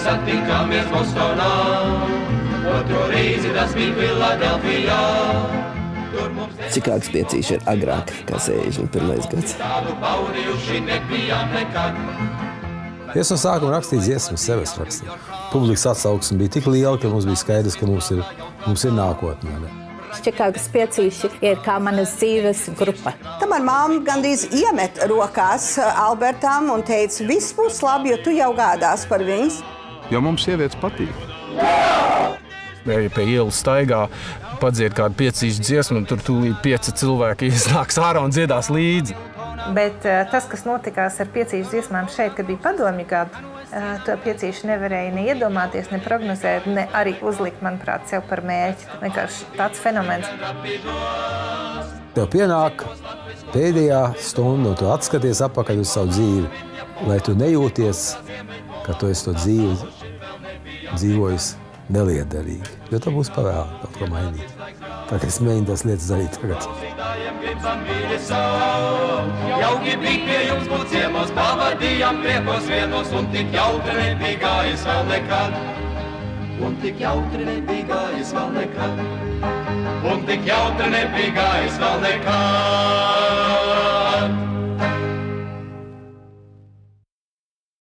satikāmies Bostonā, otro reizi tas bija Filadelfijā. Čikāgas piecīši ir agrāk, kā 61. gads. Tādu baudījuši nebijām nekad. Es no sākuma rakstīju dziesmas, sev es rakstīju. Publikas atsauksme bija tik liela, ka mums bija skaidrs, ka mums ir nākotne. Čikāgas piecīši ir kā manas dzīves grupa. Tamēr mamma gandrīz iemet rokās Albertam un teica, viss būs labi, jo tu jau gādās par viņas. Jo mums sievietes patīk. Ja pie ielas staigā, padzied kādu piecīšu dziesmu, un tur tūlīt 5 cilvēki iznāks ārā un dziedās līdzi. Bet tas, kas notikās ar piecīšu dziesmām šeit, kad bija padomju gadu, to piecīši nevarēja ne iedomāties, ne prognozēt, ne arī uzlikt, manuprāt, sev par mērķi. Vienkārši tāds fenomens. Tev pienāk pēdējā stunda, un tu atskaties atpakaļ uz savu dzīvi, lai tu nejūties, ka tu esi to dzīvi dzīvojis neliederīgi, jo tā būs pavēl kaut ko mainīt. Tā kā es mēģinu tās lietas darīt tagad. Jauki bija pie jums būt ciemos, pavadījām priekos vienos, un tik jautri nebija gājis vēl nekad. Un tik jautri nebija gājis vēl nekad. Un tik jautri nebija gājis vēl nekad.